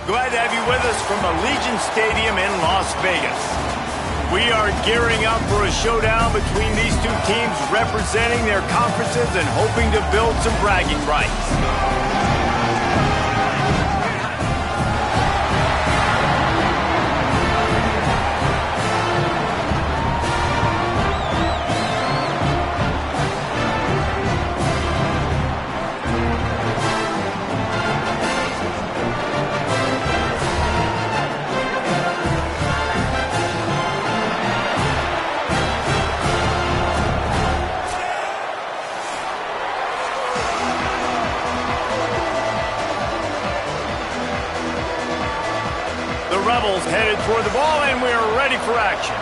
Glad to have you with us from Allegiant Stadium in Las Vegas. We are gearing up for a showdown between these two teams representing their conferences and hoping to build some bragging rights. Rebels headed toward the ball, and we are ready for action.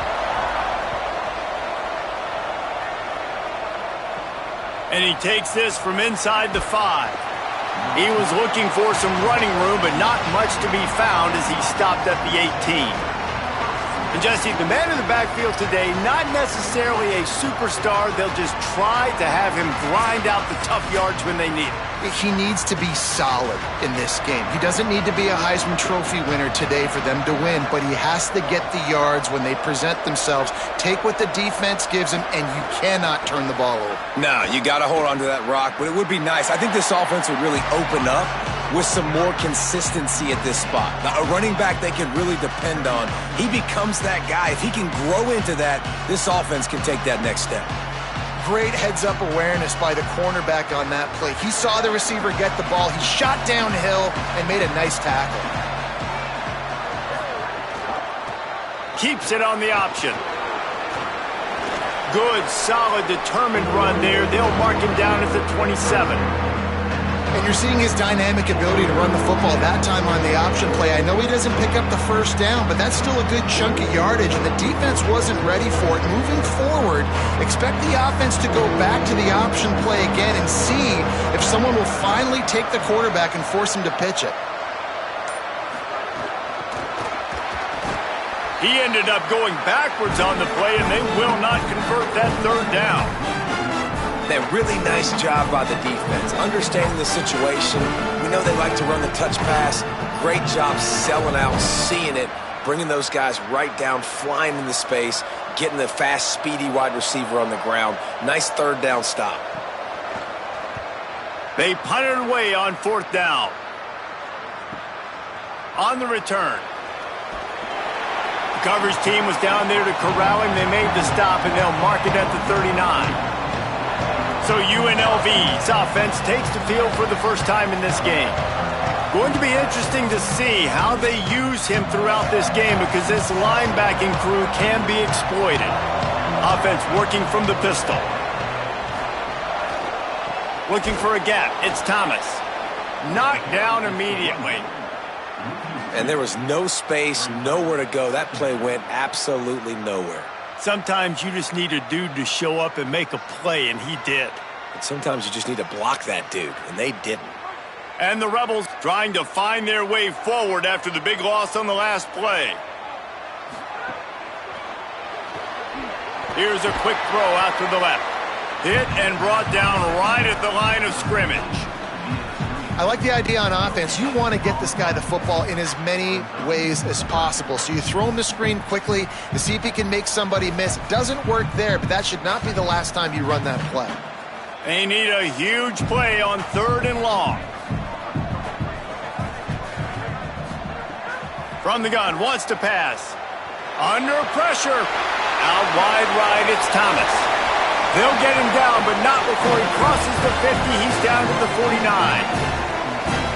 And he takes this from inside the 5. He was looking for some running room, but not much to be found as he stopped at the 18. And Jesse, the man in the backfield today, not necessarily a superstar. They'll just try to have him grind out the tough yards when they need it. He needs to be solid in this game. He doesn't need to be a Heisman Trophy winner today for them to win, but he has to get the yards when they present themselves. Take what the defense gives him, and you cannot turn the ball over. No, you got to hold on to that rock, but it would be nice. I think this offense would really open up with some more consistency at this spot. Now, a running back they can really depend on. He becomes that guy. If he can grow into that, this offense can take that next step. Great heads-up awareness by the cornerback on that play. He saw the receiver get the ball. He shot downhill and made a nice tackle. Keeps it on the option. Good, solid, determined run there. They'll mark him down at the 27. And you're seeing his dynamic ability to run the football that time on the option play. I know he doesn't pick up the first down, but that's still a good chunk of yardage, and the defense wasn't ready for it. Moving forward, expect the offense to go back to the option play again and see if someone will finally take the quarterback and force him to pitch it. He ended up going backwards on the play, and they will not convert that third down. That really nice job by the defense, understanding the situation. We know they like to run the touch pass. Great job selling out, seeing it, bringing those guys right down, flying into space, getting the fast, speedy wide receiver on the ground. Nice third down stop. They punted away on 4th down. On the return. The coverage team was down there to corral him. They made the stop, and they'll mark it at the 39. So UNLV's offense takes the field for the first time in this game. Going to be interesting to see how they use him throughout this game because this linebacking crew can be exploited. Offense working from the pistol. Looking for a gap. It's Thomas. Knocked down immediately. And there was no space, nowhere to go. That play went absolutely nowhere. Sometimes you just need a dude to show up and make a play, and he did. And sometimes you just need to block that dude, and they didn't. And the Rebels trying to find their way forward after the big loss on the last play. Here's a quick throw out to the left. Hit and brought down right at the line of scrimmage. I like the idea on offense. You want to get this guy the football in as many ways as possible. So you throw him the screen quickly to see if he can make somebody miss. Doesn't work there, but that should not be the last time you run that play. They need a huge play on 3rd and long. From the gun, wants to pass. Under pressure. Out wide right, it's Thomas. They'll get him down, but not before he crosses the 50. He's down to the 49.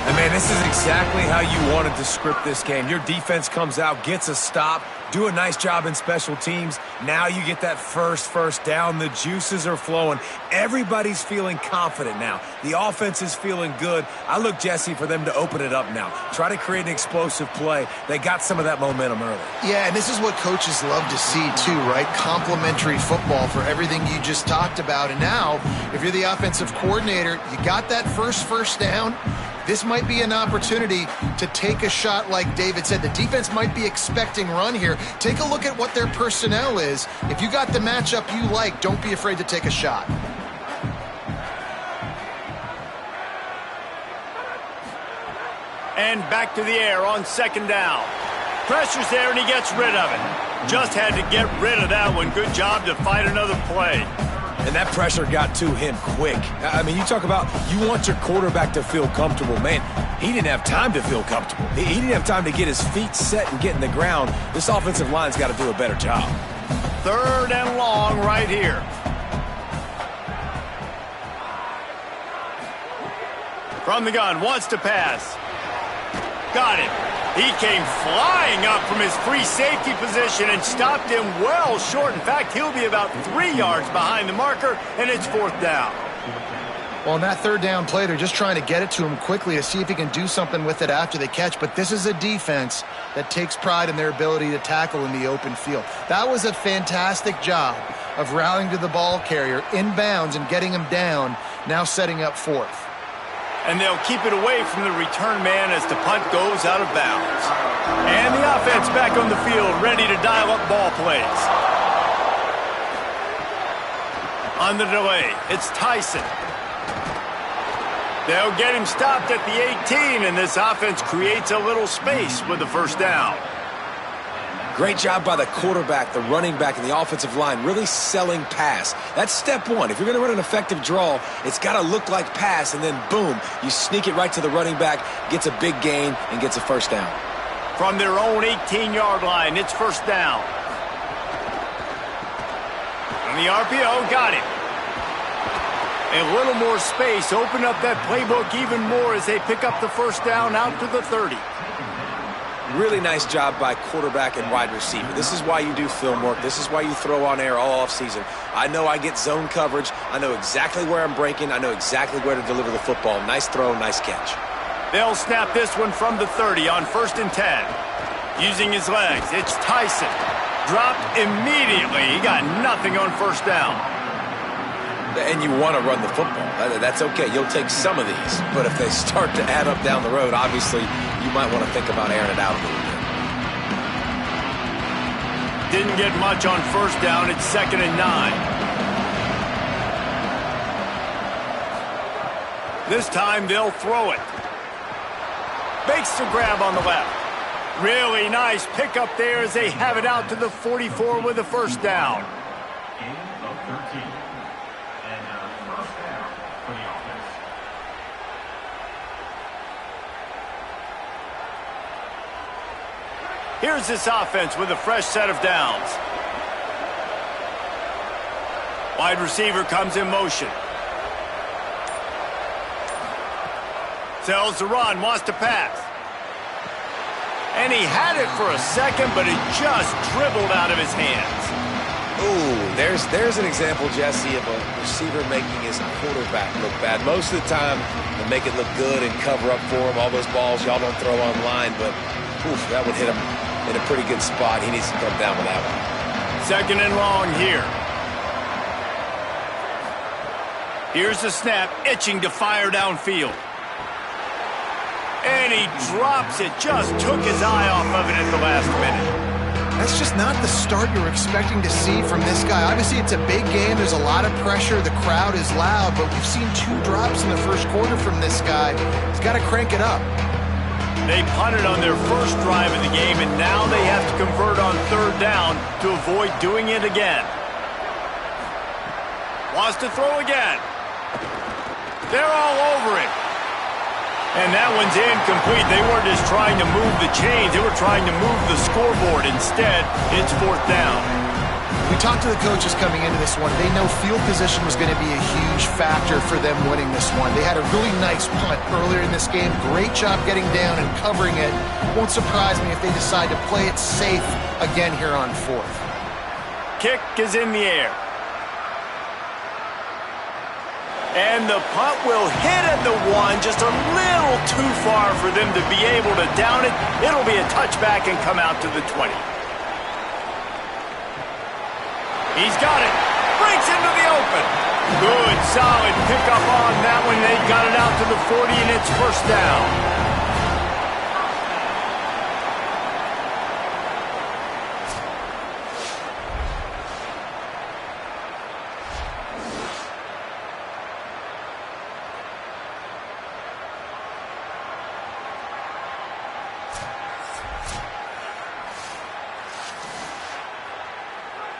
And man, this is exactly how you wanted to script this game. Your defense comes out, gets a stop, do a nice job in special teams. Now you get that first down. The juices are flowing. Everybody's feeling confident now. The offense is feeling good. I look, Jesse, for them to open it up now. Try to create an explosive play. They got some of that momentum early. Yeah, and this is what coaches love to see too, right? Complementary football for everything you just talked about. And now, if you're the offensive coordinator, you got that first down. This might be an opportunity to take a shot like David said. The defense might be expecting run here. Take a look at what their personnel is. If you got the matchup you like, don't be afraid to take a shot. And back to the air on second down. Pressure's there, and he gets rid of it. Just had to get rid of that one. Good job to fight another play. And that pressure got to him quick. I mean, you talk about you want your quarterback to feel comfortable. Man, he didn't have time to feel comfortable. He didn't have time to get his feet set and get in the ground. This offensive line's got to do a better job. Third and long right here. From the gun, wants to pass. Got it. He came flying up from his free safety position and stopped him well short. In fact, he'll be about 3 yards behind the marker, and it's fourth down. Well, on that third down play, they're just trying to get it to him quickly to see if he can do something with it after they catch. But this is a defense that takes pride in their ability to tackle in the open field. That was a fantastic job of rallying to the ball carrier inbounds and getting him down, now setting up fourth. And they'll keep it away from the return man as the punt goes out of bounds. And the offense back on the field, ready to dial up ball plays. On the delay, it's Tyson. They'll get him stopped at the 18, and this offense creates a little space with the first down. Great job by the quarterback, the running back, and the offensive line really selling pass. That's step one. If you're going to run an effective draw, it's got to look like pass, and then boom, you sneak it right to the running back, gets a big gain, and gets a first down. From their own 18-yard line, it's first down. And the RPO got it. A little more space, open up that playbook even more as they pick up the first down out to the 30. Really nice job by quarterback and wide receiver. This is why you do film work. This is why you throw on air all offseason. I know I get zone coverage. I know exactly where I'm breaking. I know exactly where to deliver the football. Nice throw, nice catch. They'll snap this one from the 30 on 1st and 10. Using his legs, it's Tyson. Dropped immediately. He got nothing on first down. And you want to run the football. That's okay. You'll take some of these. But if they start to add up down the road, obviously you might want to think about airing it out a little bit. Didn't get much on first down. It's 2nd and 9. This time they'll throw it. Makes the grab on the left. Really nice pickup there as they have it out to the 44 with a first down. Here's this offense with a fresh set of downs. Wide receiver comes in motion. Sells the run, wants to pass. And he had it for a second, but it just dribbled out of his hands. Ooh, there's an example, Jesse, of a receiver making his quarterback look bad. Most of the time, they make it look good and cover up for him. All those balls y'all don't throw online, but oof, that would hit him in a pretty good spot. He needs to come down with that one. 2nd and long here. Here's the snap, itching to fire downfield. And he drops it, just took his eye off of it at the last minute. That's just not the start you're expecting to see from this guy. Obviously, it's a big game. There's a lot of pressure. The crowd is loud, but we've seen 2 drops in the first quarter from this guy. He's got to crank it up. They punted on their first drive of the game, and now they have to convert on 3rd down to avoid doing it again. Wants to throw again. They're all over it. And that one's incomplete. They weren't just trying to move the chains. They were trying to move the scoreboard. Instead, it's 4th down. We talked to the coaches coming into this one. They know field position was going to be a huge factor for them winning this one. They had a really nice punt earlier in this game. Great job getting down and covering it. Won't surprise me if they decide to play it safe again here on 4th. Kick is in the air. And the punt will hit at the 1, just a little too far for them to be able to down it. It'll be a touchback and come out to the 20. He's got it. Breaks into the open. Good, solid pickup on that one. They got it out to the 40, and it's first down.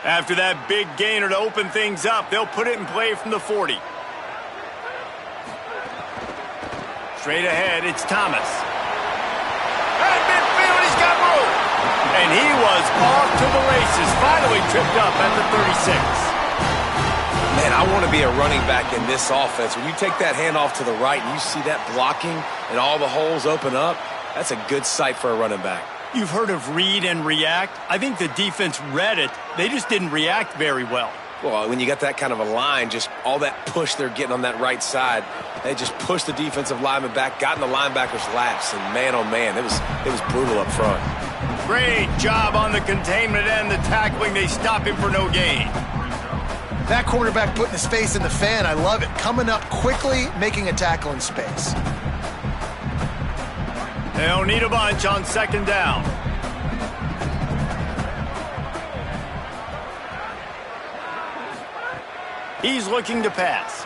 After that big gainer to open things up, they'll put it in play from the 40. Straight ahead, it's Thomas. At midfield, he's got room. And he was off to the races, finally tripped up at the 36. Man, I want to be a running back in this offense. When you take that handoff to the right and you see that blocking and all the holes open up, that's a good sight for a running back. You've heard of read and react. I think the defense read it. They just didn't react very well. Well, when you got that kind of a line, just all that push they're getting on that right side, they just pushed the defensive lineman back, got in the linebacker's laps, and man, oh man, it was brutal up front. Great job on the containment and the tackling. They stop him for no gain. That cornerback putting his face in the fan, I love it. Coming up quickly, making a tackle in space. They'll need a bunch on second down. He's looking to pass.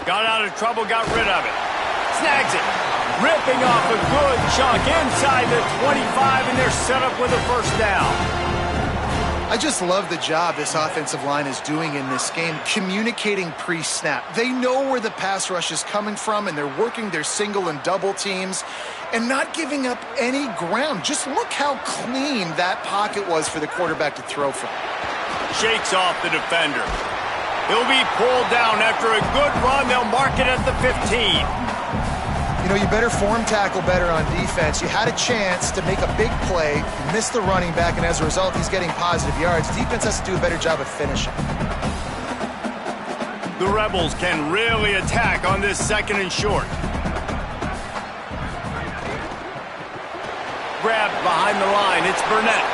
Got out of trouble, got rid of it. Snags it. Ripping off a good chunk inside the 25, and they're set up with a first down. I just love the job this offensive line is doing in this game, communicating pre-snap. They know where the pass rush is coming from, and they're working their single and double teams and not giving up any ground. Just look how clean that pocket was for the quarterback to throw from. Shakes off the defender. He'll be pulled down after a good run. They'll mark it at the 15. You know, you better form tackle better on defense. You had a chance to make a big play, missed the running back, and as a result, he's getting positive yards. Defense has to do a better job of finishing. The Rebels can really attack on this second and short. Grabbed behind the line. It's Burnett.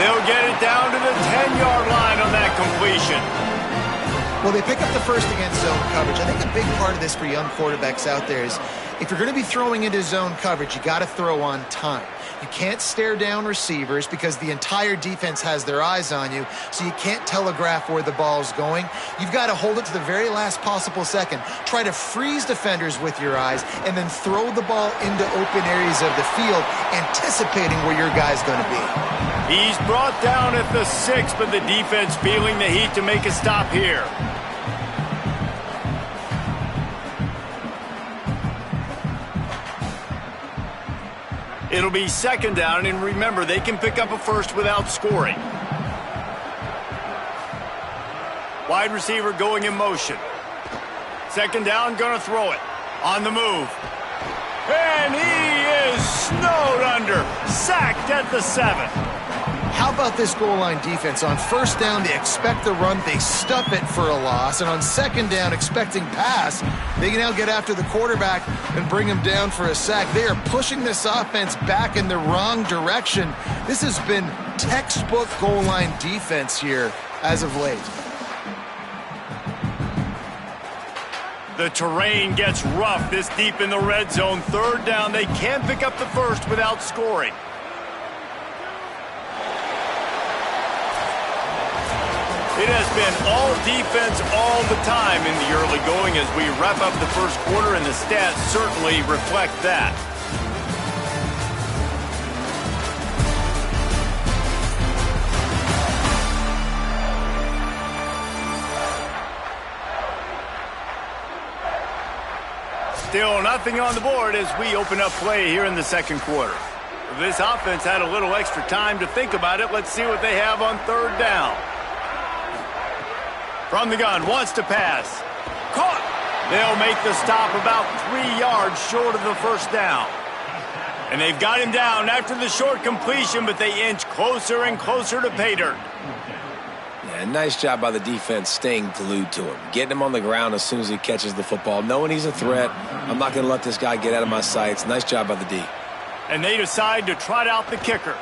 They'll get it down to the 10-yard line on that completion. Well, they pick up the first against zone coverage. I think a big part of this for young quarterbacks out there is if you're going to be throwing into zone coverage, you got to throw on time. You can't stare down receivers because the entire defense has their eyes on you, so you can't telegraph where the ball's going. You've got to hold it to the very last possible second. Try to freeze defenders with your eyes and then throw the ball into open areas of the field, anticipating where your guy's going to be. He's brought down at the 6, but the defense feeling the heat to make a stop here. It'll be second down, and remember, they can pick up a first without scoring. Wide receiver going in motion. Second down, gonna throw it. On the move. And he is snowed under. Sacked at the 7. How about this goal line defense? On first down, they expect the run. They stuff it for a loss. And on second down, expecting pass, they can now get after the quarterback and bring him down for a sack. They are pushing this offense back in the wrong direction. This has been textbook goal line defense here as of late. The terrain gets rough this deep in the red zone. Third down, they can't pick up the first without scoring. It has been all defense all the time in the early going as we wrap up the first quarter, and the stats certainly reflect that. Still nothing on the board as we open up play here in the second quarter. This offense had a little extra time to think about it. Let's see what they have on third down. From the gun, wants to pass. Caught. They'll make the stop about 3 yards short of the first down. And they've got him down after the short completion, but they inch closer and closer to pay dirt. Yeah, nice job by the defense staying glued to him. Getting him on the ground as soon as he catches the football. Knowing he's a threat, I'm not going to let this guy get out of my sights. Nice job by the D. And they decide to trot out the kicker.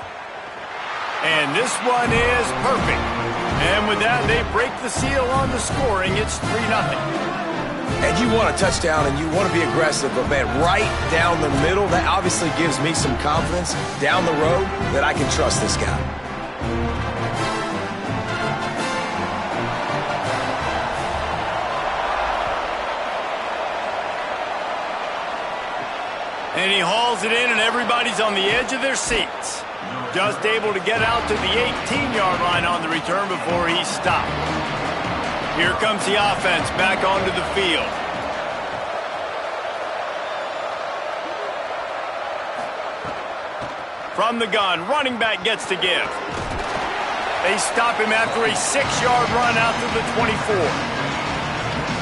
And this one is perfect. And with that, they break the seal on the scoring. It's 3-0. And you want a touchdown and you want to be aggressive, but man, right down the middle, that obviously gives me some confidence down the road that I can trust this guy. And he hauls it in, and everybody's on the edge of their seats. Just able to get out to the 18-yard line on the return before he's stopped. Here comes the offense back onto the field. From the gun, running back gets to give. They stop him after a 6-yard run out to the 24.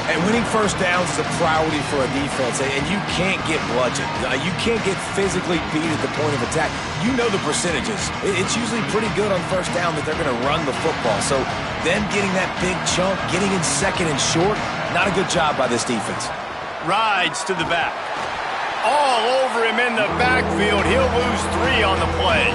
And winning first downs is a priority for a defense, and you can't get bludgeoned. You can't get physically beat at the point of attack. You know the percentages. It's usually pretty good on first down that they're going to run the football. So them getting that big chunk, getting in second and short, not a good job by this defense. Rides to the back. All over him in the backfield. He'll lose 3 on the play.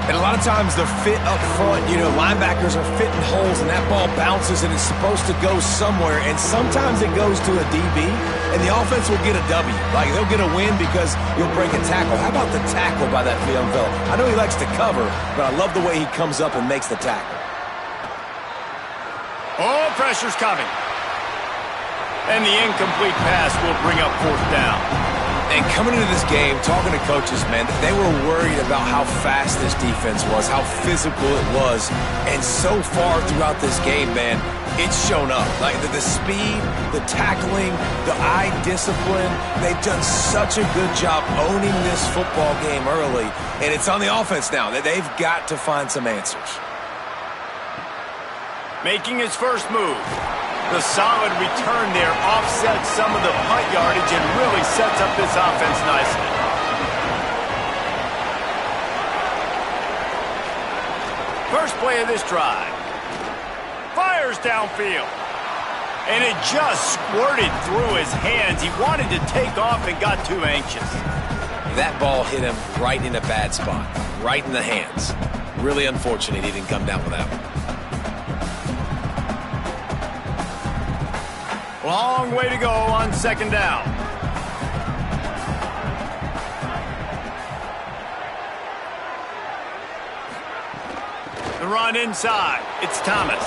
And a lot of times the fit up front, linebackers are fitting holes and that ball bounces and it's supposed to go somewhere. And sometimes it goes to a DB and the offense will get a W. Like they'll get a win because you'll break a tackle. How about the tackle by that young fella? I know he likes to cover, but I love the way he comes up and makes the tackle. Oh, pressure's coming. And the incomplete pass will bring up 4th down. And coming into this game, talking to coaches, man, they were worried about how fast this defense was, how physical it was. And so far throughout this game, man, it's shown up. Like the speed, the tackling, the eye discipline, they've done such a good job owning this football game early. And it's on the offense now that they've got to find some answers. Making his first move. The solid return there offsets some of the punt yardage and really sets up this offense nicely. First play of this drive. Fires downfield. And it just squirted through his hands. He wanted to take off and got too anxious. That ball hit him right in a bad spot, right in the hands. Really unfortunate he didn't come down with that one. Long way to go on 2nd down. The run inside. It's Thomas.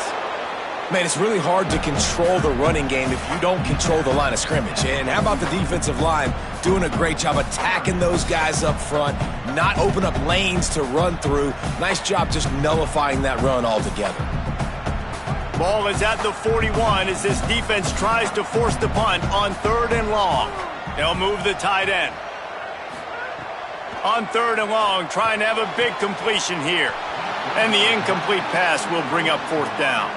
Man, it's really hard to control the running game if you don't control the line of scrimmage. And how about the defensive line doing a great job attacking those guys up front, not open up lanes to run through. Nice job just nullifying that run altogether. Ball is at the 41 as this defense tries to force the punt on 3rd and long. They'll move the tight end. On 3rd and long, trying to have a big completion here. And the incomplete pass will bring up 4th down.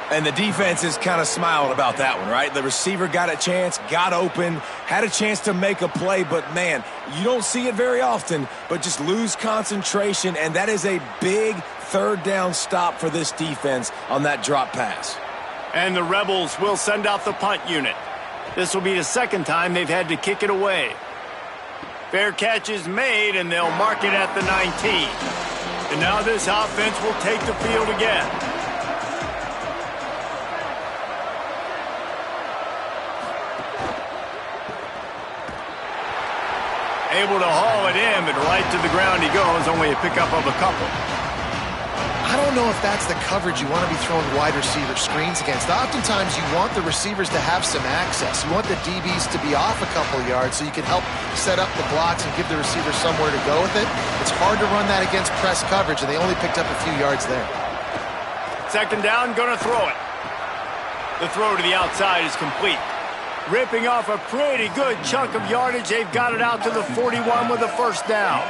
And the defense is kind of smiling about that one, right? The receiver got a chance, got open, had a chance to make a play, but man, you don't see it very often, but just lose concentration, and that is a big 3rd down stop for this defense on that drop pass. And the Rebels will send out the punt unit. This will be the 2nd time they've had to kick it away. Fair catch is made, and they'll mark it at the 19. And now this offense will take the field again. Able to haul it in, but right to the ground he goes, only a pickup of a couple. I don't know if that's the coverage you want to be throwing wide receiver screens against. Oftentimes you want the receivers to have some access. You want the DBs to be off a couple yards so you can help set up the blocks and give the receiver somewhere to go with it. It's hard to run that against press coverage, and they only picked up a few yards there. 2nd down, gonna throw it. The throw to the outside is complete. Ripping off a pretty good chunk of yardage. They've got it out to the 41 with a 1st down.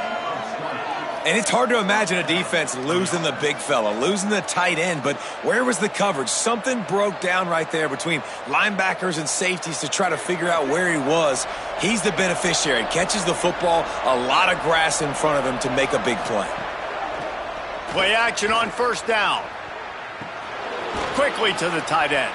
And it's hard to imagine a defense losing the big fella, losing the tight end, but where was the coverage? Something broke down right there between linebackers and safeties to try to figure out where he was. He's the beneficiary. Catches the football, a lot of grass in front of him to make a big play. Play action on 1st down. Quickly to the tight end.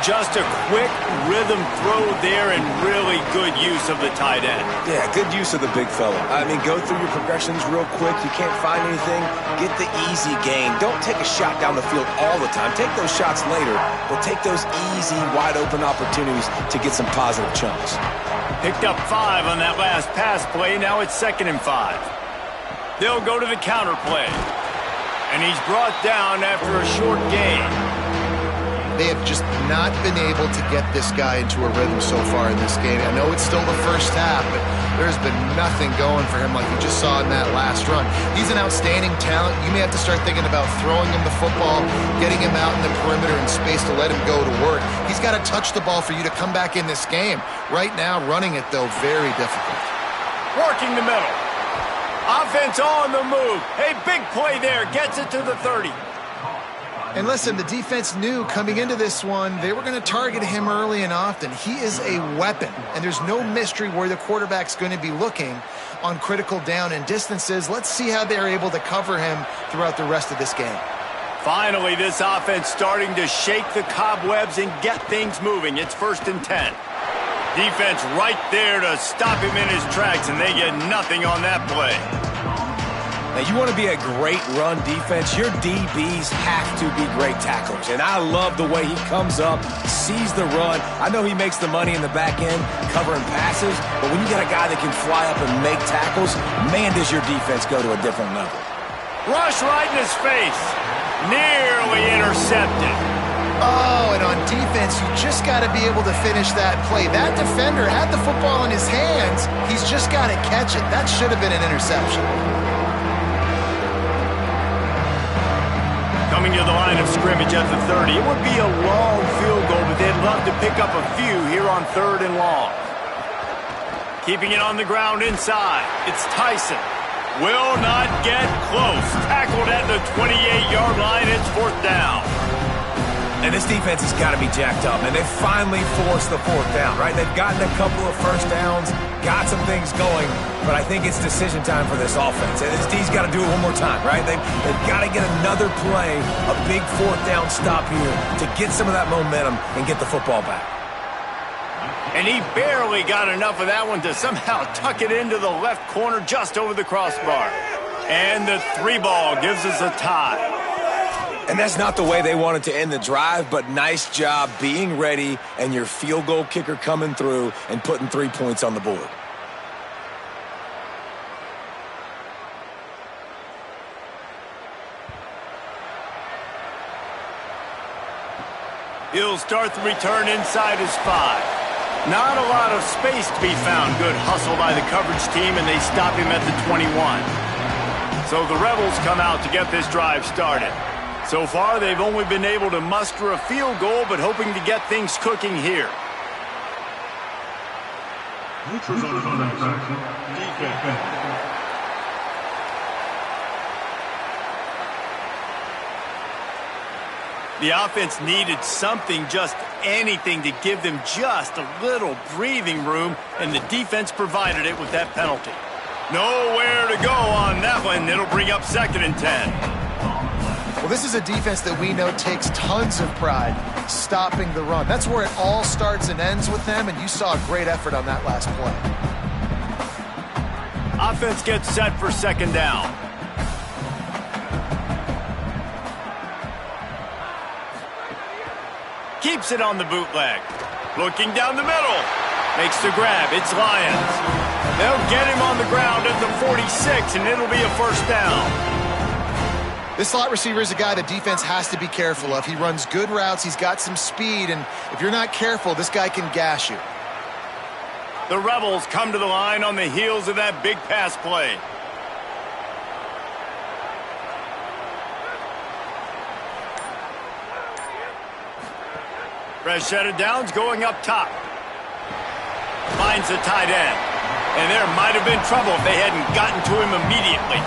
Just a quick rhythm throw there and really good use of the tight end. Yeah, good use of the big fella. I mean, go through your progressions real quick. You can't find anything, get the easy gain. Don't take a shot down the field all the time. Take those shots later, but take those easy, wide-open opportunities to get some positive chunks. Picked up 5 on that last pass play. Now it's 2nd and 5. They'll go to the counter play. And he's brought down after a short gain. They have just not been able to get this guy into a rhythm so far in this game. I know it's still the first half, but there's been nothing going for him like you just saw in that last run. He's an outstanding talent. You may have to start thinking about throwing him the football, getting him out in the perimeter in space to let him go to work. He's got to touch the ball for you to come back in this game. Right now, running it, though, very difficult. Working the middle. Offense on the move. Hey, big play there. Gets it to the 30. And listen, the defense knew coming into this one, they were going to target him early and often. He is a weapon, and there's no mystery where the quarterback's going to be looking on critical down and distances. Let's see how they're able to cover him throughout the rest of this game. Finally, this offense starting to shake the cobwebs and get things moving. It's 1st and 10. Defense right there to stop him in his tracks, and they get nothing on that play. Now, you want to be a great run defense, your DBs have to be great tacklers. And I love the way he comes up, sees the run. I know he makes the money in the back end covering passes, but when you got a guy that can fly up and make tackles, man, does your defense go to a different level. Rush right in his face. Nearly intercepted. Oh, and on defense, you just got to be able to finish that play. That defender had the football in his hands. He's just got to catch it. That should have been an interception. Coming to the line of scrimmage at the 30. It would be a long field goal, but they'd love to pick up a few here on 3rd and long. Keeping it on the ground inside. It's Tyson. Will not get close. Tackled at the 28-yard line. It's 4th down. And this defense has got to be jacked up, and they've finally forced the 4th down, right? They've gotten a couple of first downs, got some things going, but I think it's decision time for this offense. And this D's got to do it one more time, right? They've got to get another play, a big 4th down stop here to get some of that momentum and get the football back. And he barely got enough of that one to somehow tuck it into the left corner just over the crossbar. And the 3-ball gives us a tie. And that's not the way they wanted to end the drive, but nice job being ready and your field goal kicker coming through and putting 3 points on the board. He'll start the return inside his 5. Not a lot of space to be found. Good hustle by the coverage team, and they stop him at the 21. So the Rebels come out to get this drive started. So far, they've only been able to muster a field goal, but hoping to get things cooking here. The offense needed something, just anything, to give them just a little breathing room, and the defense provided it with that penalty. Nowhere to go on that one. It'll bring up 2nd and 10. Well, this is a defense that we know takes tons of pride stopping the run. That's where it all starts and ends with them, and you saw a great effort on that last play. Offense gets set for 2nd down. Keeps it on the bootleg. Looking down the middle. Makes the grab. It's Lions. They'll get him on the ground at the 46, and it'll be a 1st down. This slot receiver is a guy the defense has to be careful of. He runs good routes. He's got some speed, and if you're not careful, this guy can gash you. The Rebels come to the line on the heels of that big pass play. Fresh set of downs going up top. Finds the tight end. And there might have been trouble if they hadn't gotten to him immediately.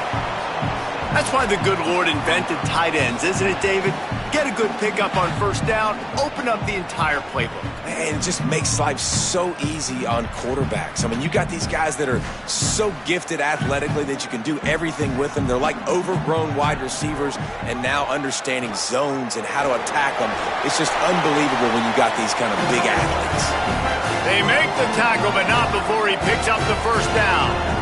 That's why the good Lord invented tight ends, isn't it, David? Get a good pickup on 1st down, open up the entire playbook. And it just makes life so easy on quarterbacks. I mean, you got these guys that are so gifted athletically that you can do everything with them. They're like overgrown wide receivers, and now understanding zones and how to attack them. It's just unbelievable when you got these kind of big athletes. They make the tackle, but not before he picks up the 1st down.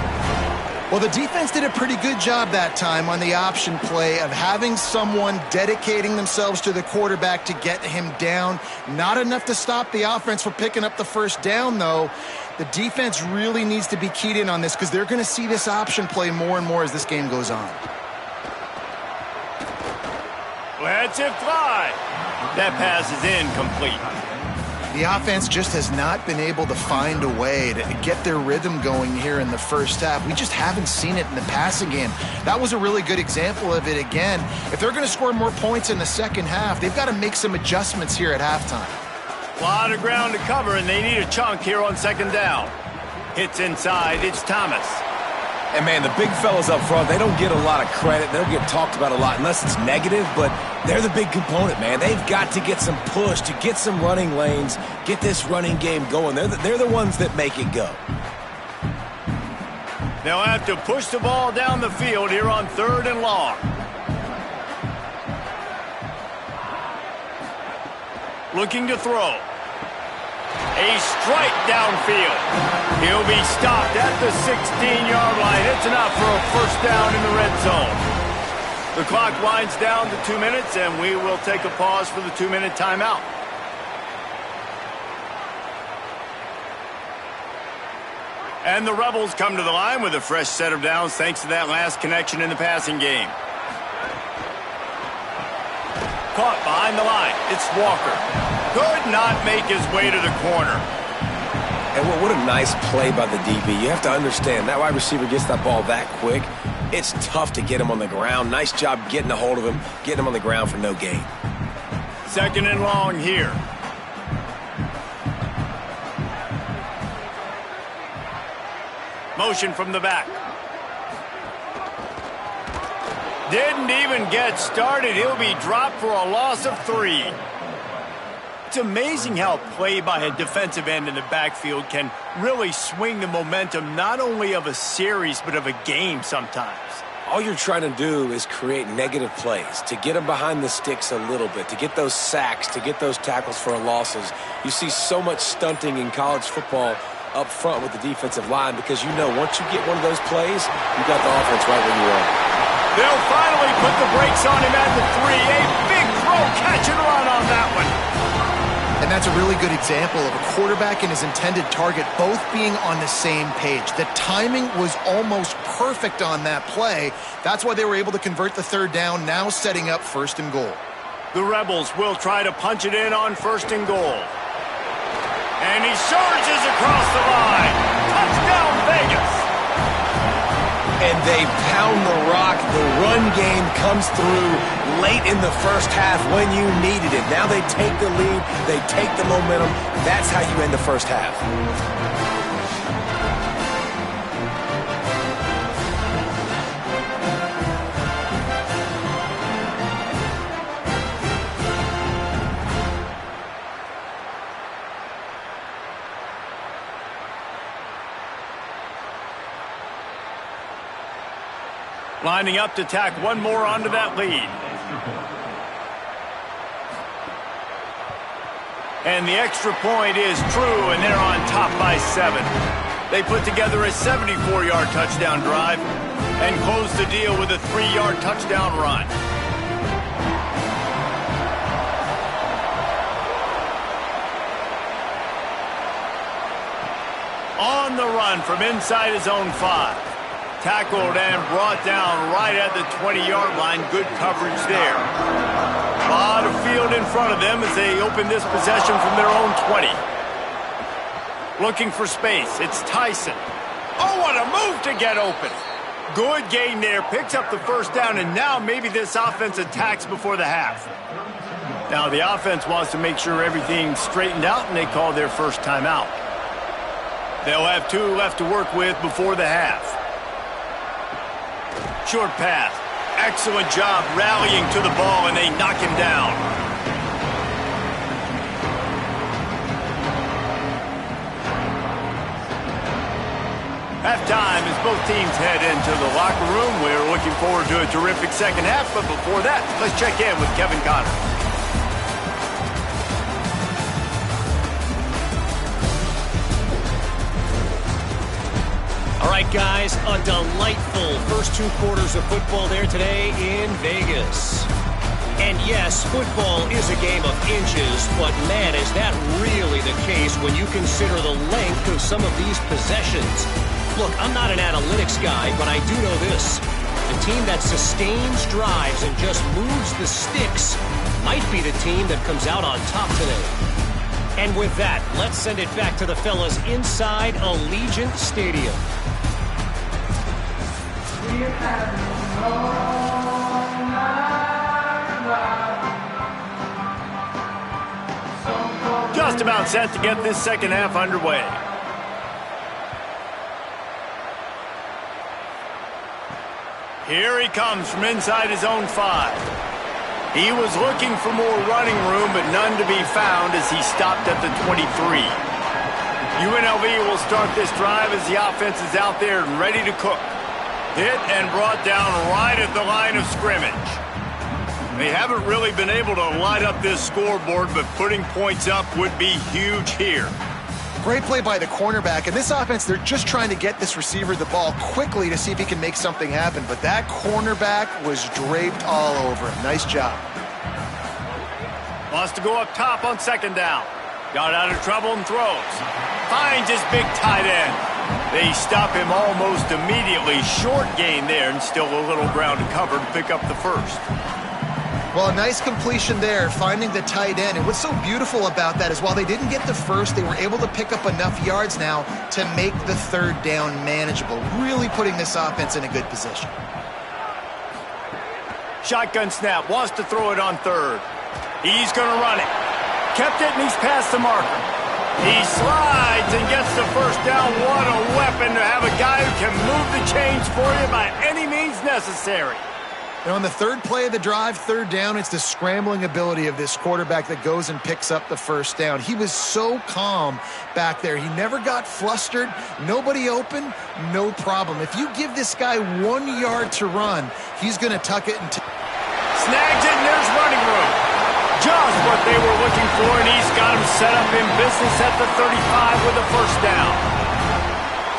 Well, the defense did a pretty good job that time on the option play of having someone dedicating themselves to the quarterback to get him down. Not enough to stop the offense from picking up the 1st down, though. The defense really needs to be keyed in on this because they're going to see this option play more and more as this game goes on. Lets it fly. That pass is incomplete. The offense just has not been able to find a way to get their rhythm going here in the first half. We just haven't seen it in the passing game. That was a really good example of it again. If they're going to score more points in the second half, they've got to make some adjustments here at halftime. A lot of ground to cover, and they need a chunk here on second down. Hits inside. It's Thomas. And, man, the big fellas up front, they don't get a lot of credit. They don't get talked about a lot unless it's negative, but they're the big component, man. They've got to get some push, to get some running lanes, get this running game going. They're the ones that make it go. They'll have to push the ball down the field here on 3rd and long. Looking to throw. A strike downfield. He'll be stopped at the 16-yard line. It's enough for a first down in the red zone. The clock winds down to 2 minutes, and we will take a pause for the 2-minute timeout. And the Rebels come to the line with a fresh set of downs thanks to that last connection in the passing game. Caught behind the line. It's Walker. Could not make his way to the corner. And what a nice play by the DB. You have to understand, that wide receiver gets that ball that quick. It's tough to get him on the ground. Nice job getting a hold of him, getting him on the ground for no gain. 2nd and long here. Motion from the back. Didn't even get started. He'll be dropped for a loss of 3. It's amazing how play by a defensive end in the backfield can really swing the momentum not only of a series but of a game sometimes. All you're trying to do is create negative plays, to get them behind the sticks a little bit, to get those sacks, to get those tackles for losses. You see so much stunting in college football up front with the defensive line because you know once you get one of those plays, you got the offense right where you are. They'll finally put the brakes on him at the 3. A big throw, catch and run on that one. And that's a really good example of a quarterback and his intended target both being on the same page. The timing was almost perfect on that play. That's why they were able to convert the 3rd down, now setting up 1st and goal. The Rebels will try to punch it in on 1st and goal. And he surges across the line. Touchdown, Vegas. And they pound the rock. The run game comes through late in the first half when you needed it. Now they take the lead. They take the momentum. That's how you end the first half. Lining up to tack one more onto that lead. And the extra point is true, and they're on top by 7. They put together a 74-yard touchdown drive and close the deal with a 3-yard touchdown run. On the run from inside his own 5. Tackled and brought down right at the 20-yard line. Good coverage there. A lot of field in front of them as they open this possession from their own 20. Looking for space. It's Tyson. Oh, what a move to get open. Good gain there. Picks up the first down, and now maybe this offense attacks before the half. Now the offense wants to make sure everything's straightened out, and they call their first timeout. They'll have 2 left to work with before the half. Short pass. Excellent job rallying to the ball, and they knock him down. Halftime as both teams head into the locker room. We're looking forward to a terrific second half, but before that, let's check in with Kevin Connor. All right, guys, a delightful first 2 quarters of football there today in Vegas. And yes, football is a game of inches, but man, is that really the case when you consider the length of some of these possessions. Look, I'm not an analytics guy, but I do know this. The team that sustains drives and just moves the sticks might be the team that comes out on top today. And with that, let's send it back to the fellas inside Allegiant Stadium. Just about set to get this second half underway. Here he comes from inside his own 5. He was looking for more running room, but none to be found as he stopped at the 23. UNLV will start this drive as the offense is out there and ready to cook. Hit and brought down right at the line of scrimmage. They haven't really been able to light up this scoreboard, but putting points up would be huge here. Great play by the cornerback. And this offense, they're just trying to get this receiver the ball quickly to see if he can make something happen. But that cornerback was draped all over him. Nice job. Wants to go up top on second down. Got out of trouble and throws. Finds his big tight end. They stop him almost immediately. Short gain there and still a little ground to cover to pick up the first. Well, a nice completion there, finding the tight end. And what's so beautiful about that is while they didn't get the first, they were able to pick up enough yards now to make the third down manageable, really putting this offense in a good position. Shotgun snap, wants to throw it on third. He's going to run it. Kept it and he's past the marker. He slides and gets the first down. What a weapon to have a guy who can move the chains for you by any means necessary. And on the third play of the drive, third down, it's the scrambling ability of this quarterback that goes and picks up the first down. He was so calm back there. He never got flustered. Nobody open, no problem. If you give this guy 1 yard to run, he's going to tuck it and snags it, and there's running room. Just what they were looking for, and he's got him set up in business at the 35 with a first down.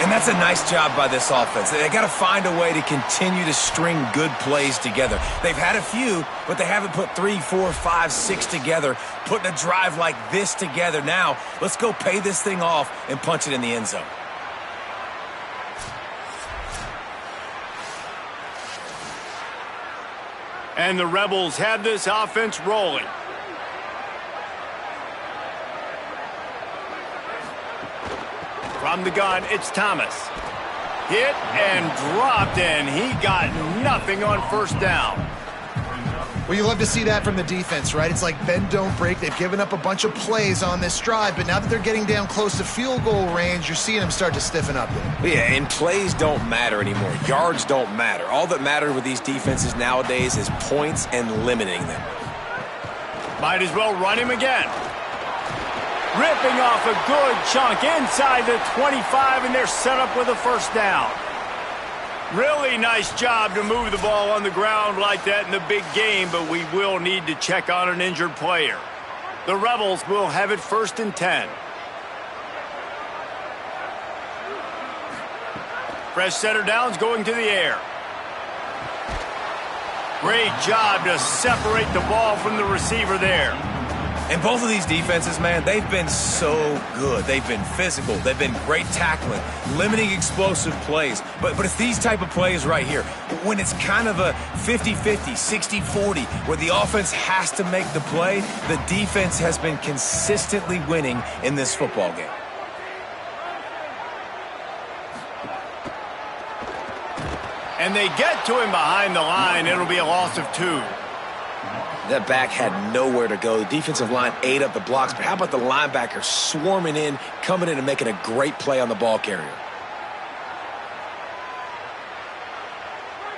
And that's a nice job by this offense. They got to find a way to continue to string good plays together. They've had a few, but they haven't put 3, 4, 5, 6 together, putting a drive like this together. Now, let's go pay this thing off and punch it in the end zone. And the Rebels have this offense rolling. From the gun, it's Thomas. Hit and dropped, and he got nothing on first down. Well, you love to see that from the defense, right? It's like bend, don't break. They've given up a bunch of plays on this drive, but now that they're getting down close to field goal range, you're seeing them start to stiffen up there. Yeah, and plays don't matter anymore. Yards don't matter. All that matters with these defenses nowadays is points and limiting them. Might as well run him again. Ripping off a good chunk inside the 25, and they're set up with a first down. Really nice job to move the ball on the ground like that in the big game, but we will need to check on an injured player. The Rebels will have it 1st and 10. Fresh setter downs going to the air. Great job to separate the ball from the receiver there. And both of these defenses, man, they've been so good. They've been physical. They've been great tackling, limiting explosive plays. But it's these type of plays right here, when it's kind of a 50-50, 60-40, where the offense has to make the play, the defense has been consistently winning in this football game. And they get to him behind the line. It'll be a loss of 2. That back had nowhere to go. The defensive line ate up the blocks, but how about the linebacker swarming in, coming in and making a great play on the ball carrier?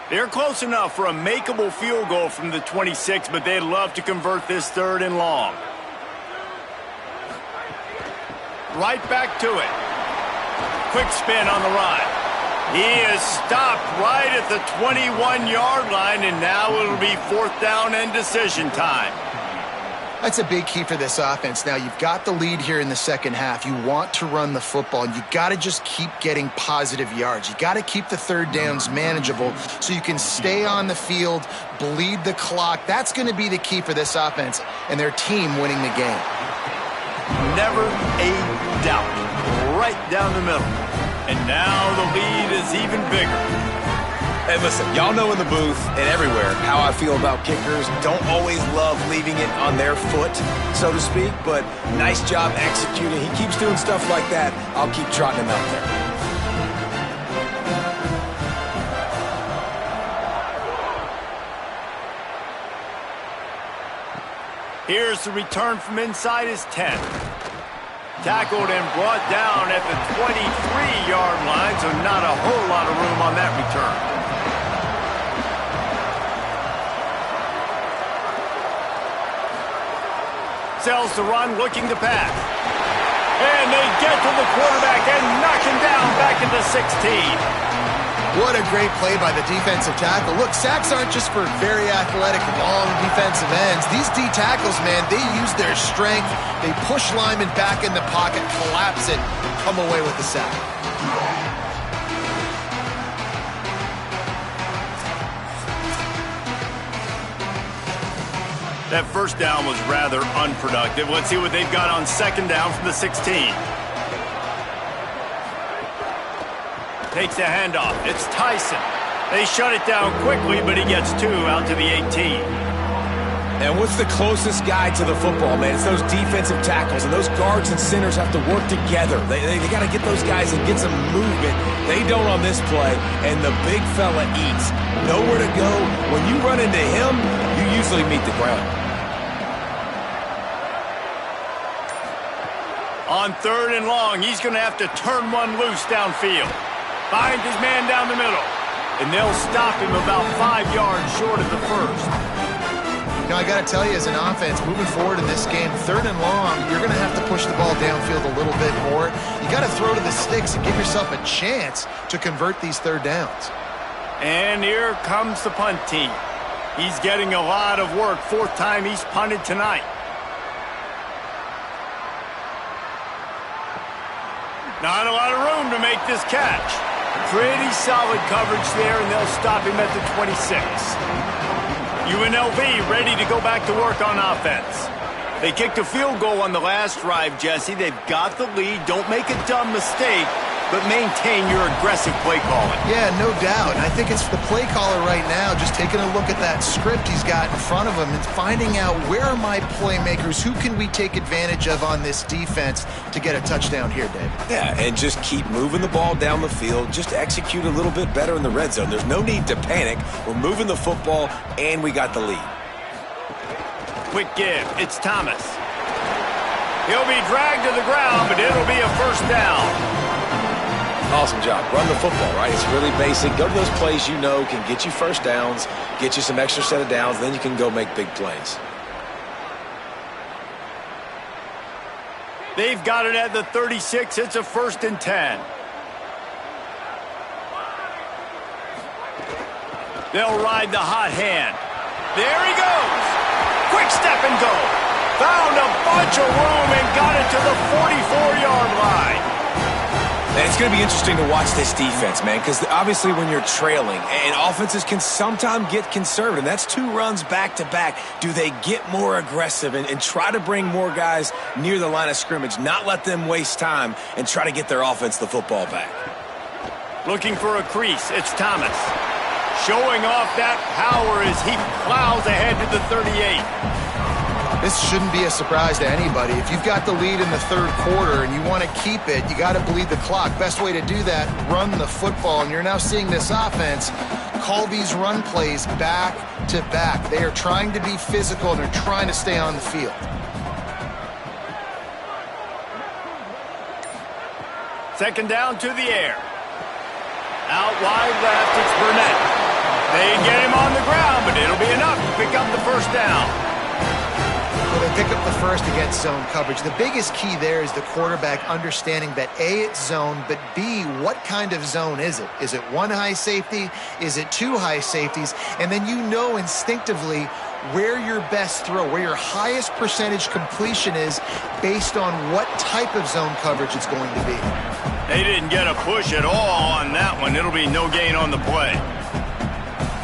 They're close enough for a makeable field goal from the 26, but they'd love to convert this 3rd and long. Right back to it. Quick spin on the run. He is stopped right at the 21-yard line, and now it'll be 4th down and decision time. That's a big key for this offense. Now, you've got the lead here in the second half. You want to run the football, and you got to just keep getting positive yards. You got to keep the third downs manageable so you can stay on the field, bleed the clock. That's going to be the key for this offense and their team winning the game. Never a doubt. Right down the middle. And now the lead is even bigger. And listen, y'all know in the booth and everywhere how I feel about kickers. Don't always love leaving it on their foot, so to speak, but nice job executing. He keeps doing stuff like that. I'll keep trotting him out there. Here's the return from inside his 10. Tackled and brought down at the 23-yard line, so not a whole lot of room on that return. Sells the run, looking to pass. And they get to the quarterback and knock him down back into 16. What a great play by the defensive tackle. Look, sacks aren't just for very athletic, long defensive ends. These D tackles, man, they use their strength. They push linemen back in the pocket, collapse it, come away with the sack. That first down was rather unproductive. Let's see what they've got on second down from the 16. Takes the handoff. It's Tyson. They shut it down quickly, but he gets 2 out to the 18. And what's the closest guy to the football, man? It's those defensive tackles, and those guards and centers have to work together. They got to get those guys and get some movement. They don't on this play, and the big fella eats. Nowhere to go. When you run into him, you usually meet the ground. On third and long, he's going to have to turn one loose downfield. Finds his man down the middle. And they'll stop him about 5 yards short of the first. Now, I got to tell you, as an offense, moving forward in this game, third and long, you're going to have to push the ball downfield a little bit more. You got to throw to the sticks and give yourself a chance to convert these third downs. And here comes the punt team. He's getting a lot of work. 4th time he's punted tonight. Not a lot of room to make this catch. Pretty solid coverage there, and they'll stop him at the 26. UNLV ready to go back to work on offense. They kicked a field goal on the last drive, Jesse. They've got the lead. Don't make a dumb mistake, but maintain your aggressive play calling. Yeah, no doubt. And I think it's the play caller right now just taking a look at that script he's got in front of him and finding out where are my playmakers, who can we take advantage of on this defense to get a touchdown here, Dave. Yeah, and just keep moving the ball down the field. Just execute a little bit better in the red zone. There's no need to panic. We're moving the football, and we got the lead. Quick give. It's Thomas. He'll be dragged to the ground, but it'll be a first down. Awesome job. Run the football, right? It's really basic. Go to those plays you know can get you first downs, get you some extra set of downs, then you can go make big plays. They've got it at the 36. It's a 1st and 10. They'll ride the hot hand. There he goes. Quick step and go. Found a bunch of room and got it to the 44-yard line. And it's going to be interesting to watch this defense, man, because obviously when you're trailing, and offenses can sometimes get conservative, and that's 2 runs back-to-back. Do they get more aggressive and try to bring more guys near the line of scrimmage, not let them waste time, and try to get their offense the football back? Looking for a crease. It's Thomas. Showing off that power as he plows ahead to the 38. This shouldn't be a surprise to anybody. If you've got the lead in the third quarter and you want to keep it, you got to bleed the clock. Best way to do that, run the football. And you're now seeing this offense call these run plays back to back. They are trying to be physical, and they're trying to stay on the field. Second down to the air. Out wide left, it's Burnett. They get him on the ground, but it'll be enough to pick up the first down. Well, they pick up the first against zone coverage. The biggest key there is the quarterback understanding that A, it's zone, but B, what kind of zone is it? Is it 1 high safety? Is it 2 high safeties? And then you know instinctively where your best throw, where your highest percentage completion is based on what type of zone coverage it's going to be. They didn't get a push at all on that one. It'll be no gain on the play.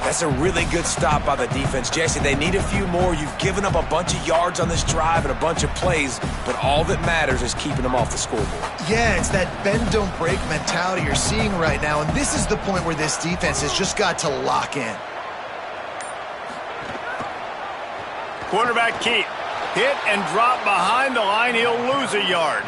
That's a really good stop by the defense. Jesse, they need a few more. You've given up a bunch of yards on this drive and a bunch of plays, but all that matters is keeping them off the scoreboard. Yeah, it's that bend, don't break mentality you're seeing right now, and this is the point where this defense has just got to lock in. Quarterback keep. Hit and drop behind the line. He'll lose a yard.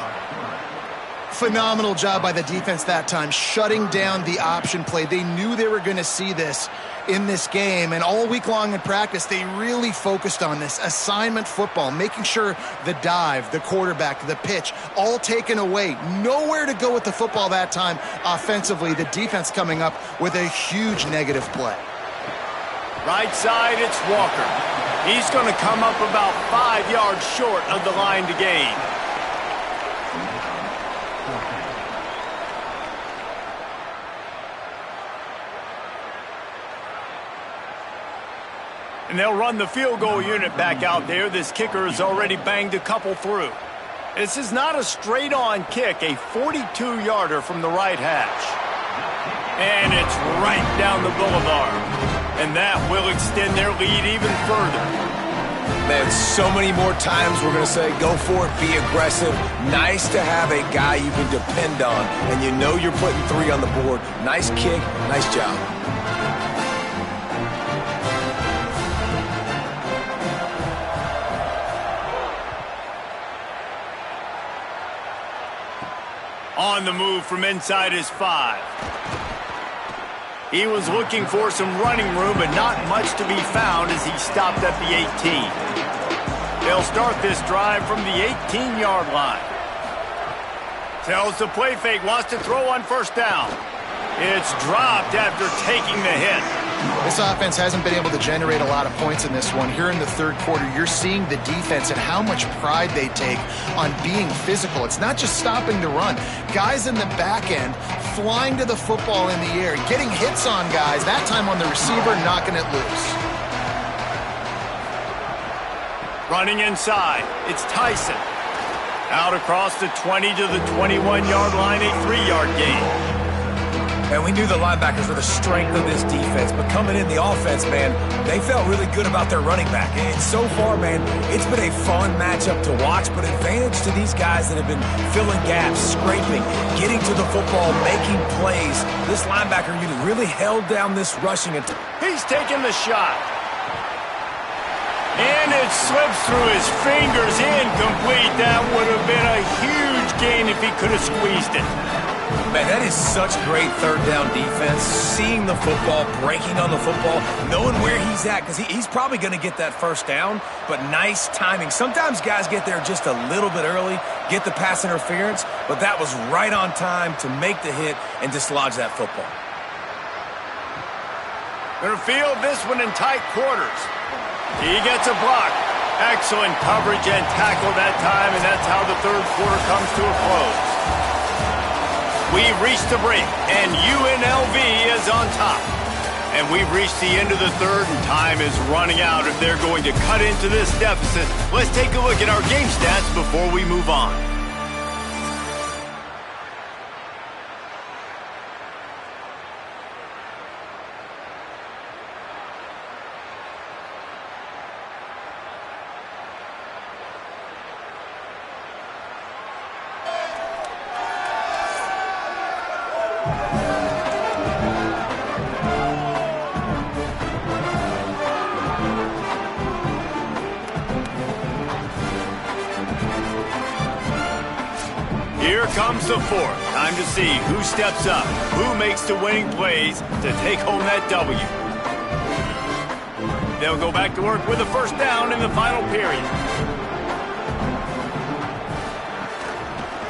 Phenomenal job by the defense that time, shutting down the option play. They knew they were going to see this in this game, and all week long in practice, they really focused on this assignment football, making sure the dive, the quarterback, the pitch, all taken away. Nowhere to go with the football that time offensively. The defense coming up with a huge negative play. Right side, it's Walker. He's going to come up about 5 yards short of the line to gain. And they'll run the field goal unit back out there. This kicker has already banged a couple through. This is not a straight-on kick, a 42-yarder from the right hash. And it's right down the boulevard. And that will extend their lead even further. Man, so many more times we're going to say, go for it, be aggressive. Nice to have a guy you can depend on, and you know you're putting 3 on the board. Nice kick, nice job. On the move from inside his 5. He was looking for some running room, but not much to be found as he stopped at the 18. They'll start this drive from the 18-yard line. Tells the play fake, wants to throw on first down. It's dropped after taking the hit. This offense hasn't been able to generate a lot of points in this one. Here in the third quarter, you're seeing the defense and how much pride they take on being physical. It's not just stopping the run. Guys in the back end flying to the football in the air, getting hits on guys, that time on the receiver, knocking it loose. Running inside, it's Tyson. Out across the 20 to the 21-yard line, a 3-yard gain. And we knew the linebackers were the strength of this defense, but coming in the offense, man, they felt really good about their running back. And so far, man, it's been a fun matchup to watch, but advantage to these guys that have been filling gaps, scraping, getting to the football, making plays. This linebacker unit really held down this rushing attack. He's taking the shot. And it slips through his fingers, incomplete. That would have been a huge gain if he could have squeezed it. Man, that is such great third down defense. Seeing the football, breaking on the football, knowing where he's at, because he's probably going to get that first down, but nice timing. Sometimes guys get there just a little bit early, get the pass interference, but that was right on time to make the hit and dislodge that football. Gonna field this one in tight quarters. He gets a block. Excellent coverage and tackle that time, and that's how the third quarter comes to a close. We've reached the break, and UNLV is on top. And we've reached the end of the third, and time is running out if they're going to cut into this deficit. Let's take a look at our game stats before we move on. Here comes the fourth. Time to see who steps up, who makes the winning plays to take home that W. They'll go back to work with a first down in the final period.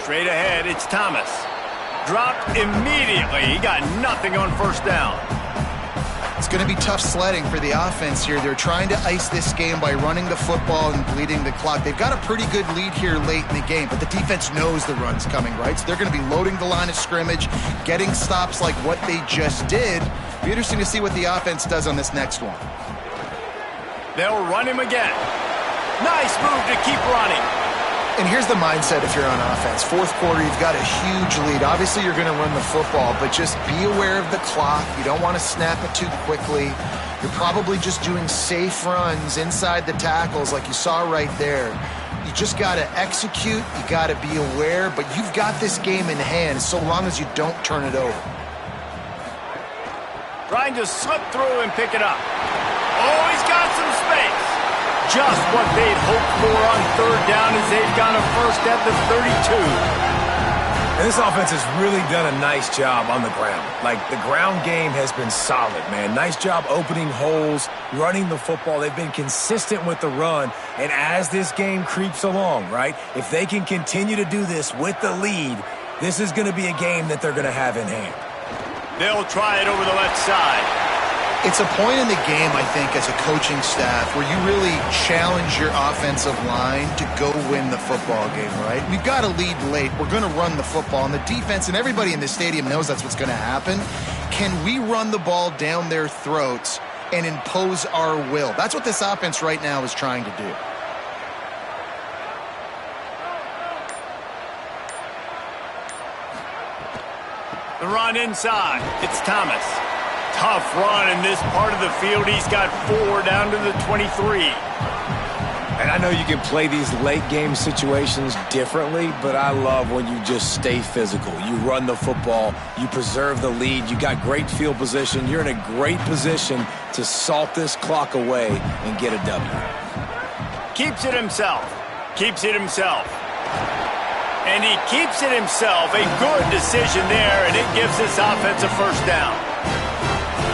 Straight ahead, it's Thomas. Dropped immediately. He got nothing on first down. It's going to be tough sledding for the offense here. They're trying to ice this game by running the football and bleeding the clock. They've got a pretty good lead here late in the game, but the defense knows the run's coming, right? So they're going to be loading the line of scrimmage, getting stops like what they just did. Be interesting to see what the offense does on this next one. They'll run him again. Nice move to keep running. And here's the mindset if you're on offense. Fourth quarter, you've got a huge lead. Obviously, you're going to run the football, but just be aware of the clock. You don't want to snap it too quickly. You're probably just doing safe runs inside the tackles like you saw right there. You just got to execute. You got to be aware, but you've got this game in hand so long as you don't turn it over. Trying to slip through and pick it up. Oh, he's got some space. Just what they'd hoped for on third down as they've got a first at the 32. And this offense has really done a nice job on the ground. Like, the ground game has been solid, man. Nice job opening holes, running the football. They've been consistent with the run. And as this game creeps along, right, if they can continue to do this with the lead, this is going to be a game that they're going to have in hand. They'll try it over the left side. It's a point in the game, I think, as a coaching staff where you really challenge your offensive line to go win the football game, right? We've got to lead late. We're going to run the football. And the defense and everybody in the stadium knows that's what's going to happen. Can we run the ball down their throats and impose our will? That's what this offense right now is trying to do. The run inside. It's Thomas. Tough run in this part of the field. He's got 4 down to the 23. And I know you can play these late game situations differently, but I love when you just stay physical. You run the football, you preserve the lead, you got great field position. You're in a great position to salt this clock away and get a W. Keeps it himself. Keeps it himself. And he keeps it himself. A good decision there, and it gives this offense a first down.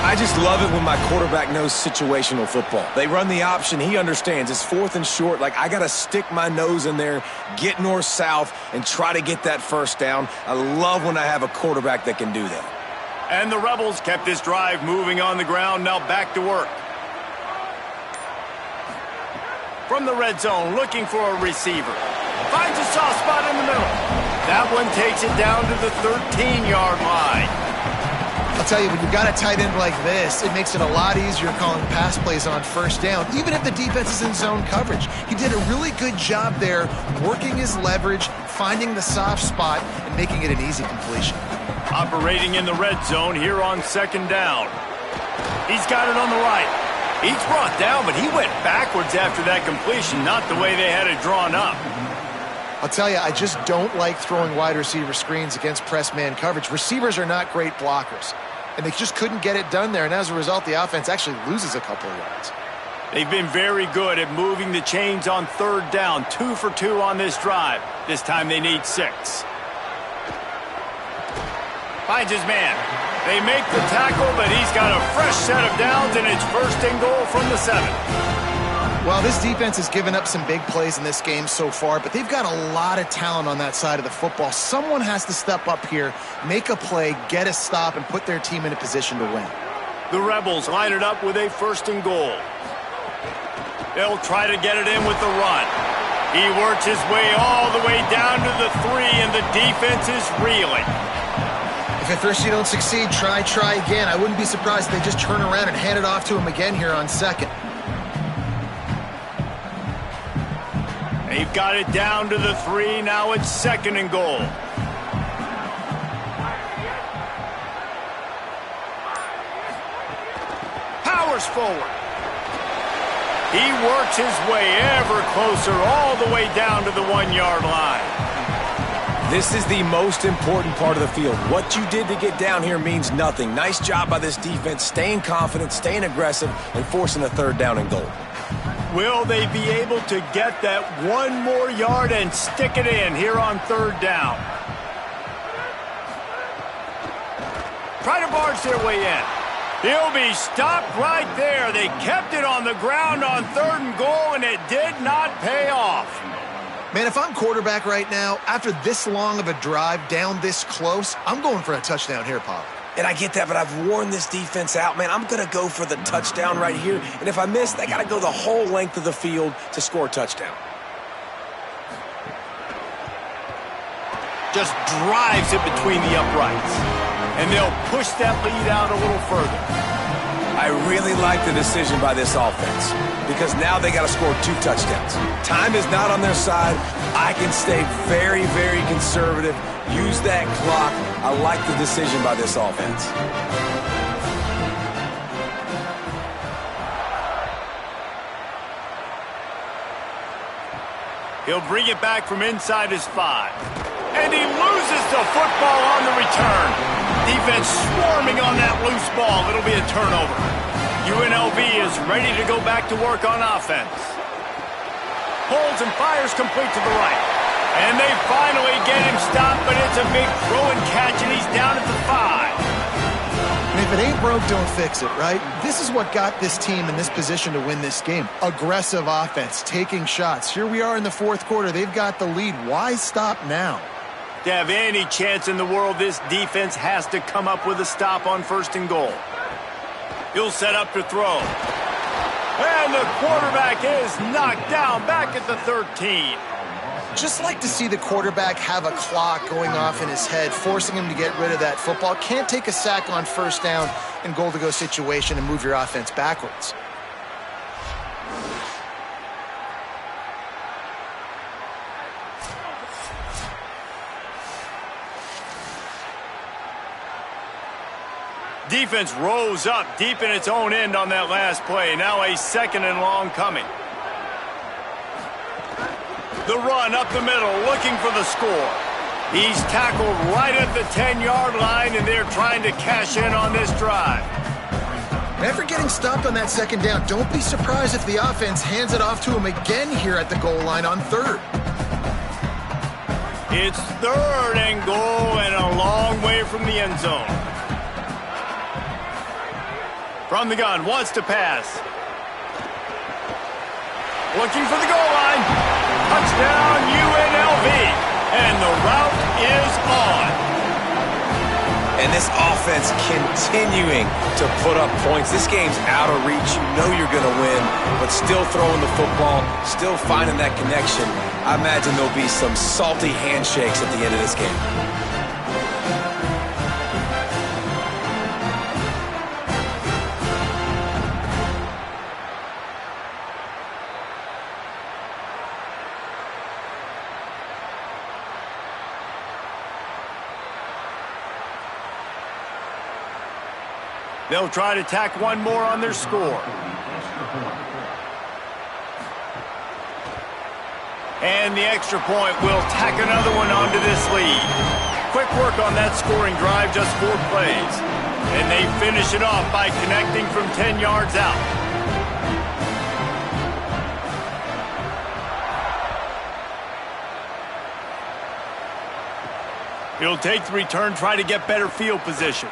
I just love it when my quarterback knows situational football. They run the option. He understands. It's 4th and short. Like, I got to stick my nose in there, get north-south, and try to get that first down. I love when I have a quarterback that can do that. And the Rebels kept this drive moving on the ground. Now back to work. From the red zone, looking for a receiver. Finds a soft spot in the middle. That one takes it down to the 13-yard line. I'll tell you, when you've got a tight end like this, it makes it a lot easier calling pass plays on first down, even if the defense is in zone coverage. He did a really good job there, working his leverage, finding the soft spot, and making it an easy completion. Operating in the red zone here on second down. He's got it on the right. He's brought down, but he went backwards after that completion, not the way they had it drawn up. I'll tell you, I just don't like throwing wide receiver screens against press man coverage. Receivers are not great blockers, and they just couldn't get it done there, and as a result, the offense actually loses a couple of yards. They've been very good at moving the chains on third down. 2 for 2 on this drive. This time they need 6. Finds his man. They make the tackle, but he's got a fresh set of downs, and it's 1st and goal from the 7. Well, this defense has given up some big plays in this game so far, but they've got a lot of talent on that side of the football. Someone has to step up here, make a play, get a stop, and put their team in a position to win. The Rebels line it up with a 1st and goal. They'll try to get it in with the run. He works his way all the way down to the 3, and the defense is reeling. If at first you don't succeed, try again. I wouldn't be surprised if they just turn around and hand it off to him again here on second. They've got it down to the 3. Now it's 2nd and goal. Powers forward. He works his way ever closer all the way down to the 1-yard line. This is the most important part of the field. What you did to get down here means nothing. Nice job by this defense, staying confident, staying aggressive, and forcing a 3rd down and goal. Will they be able to get that 1 more yard and stick it in here on 3rd down? Try to barge their way in. He'll be stopped right there. They kept it on the ground on 3rd and goal, and it did not pay off. Man, if I'm quarterback right now, after this long of a drive down this close, I'm going for a touchdown here, Pollard. And I get that, but I've worn this defense out, man. I'm going to go for the touchdown right here. And if I miss, they got to go the whole length of the field to score a touchdown. Just drives it between the uprights. And they'll push that lead out a little further. I really like the decision by this offense because now they got to score 2 touchdowns. Time is not on their side. I can stay very, very conservative. Use that clock. I like the decision by this offense. He'll bring it back from inside his 5. And he loses the football on the return. Defense swarming on that loose ball. It'll be a turnover. UNLV is ready to go back to work on offense. Holds and fires complete to the right. And they finally get him stopped, but it's a big throw and catch, and he's down at the 5. And if it ain't broke, don't fix it, right? This is what got this team in this position to win this game. Aggressive offense, taking shots. Here we are in the 4th quarter. They've got the lead. Why stop now? To have any chance in the world, this defense has to come up with a stop on 1st and goal. He'll set up to throw. And the quarterback is knocked down back at the 13. Just like to see the quarterback have a clock going off in his head, forcing him to get rid of that football. Can't take a sack on 1st down and goal-to-go situation and move your offense backwards. Defense rose up deep in its own end on that last play. Now a 2nd and long coming. The run up the middle, looking for the score. He's tackled right at the 10-yard line, and they're trying to cash in on this drive. After getting stopped on that 2nd down, don't be surprised if the offense hands it off to him again here at the goal line on 3rd. It's 3rd and goal and a long way from the end zone. From the gun, wants to pass. Looking for the goal line. Touchdown, UNLV. And the route is on. And this offense continuing to put up points. This game's out of reach. You know you're going to win, but still throwing the football, still finding that connection. I imagine there'll be some salty handshakes at the end of this game. They'll try to tack one more on their score. And the extra point will tack another one onto this lead. Quick work on that scoring drive, just 4 plays. And they finish it off by connecting from 10 yards out. He'll take the return, try to get better field position.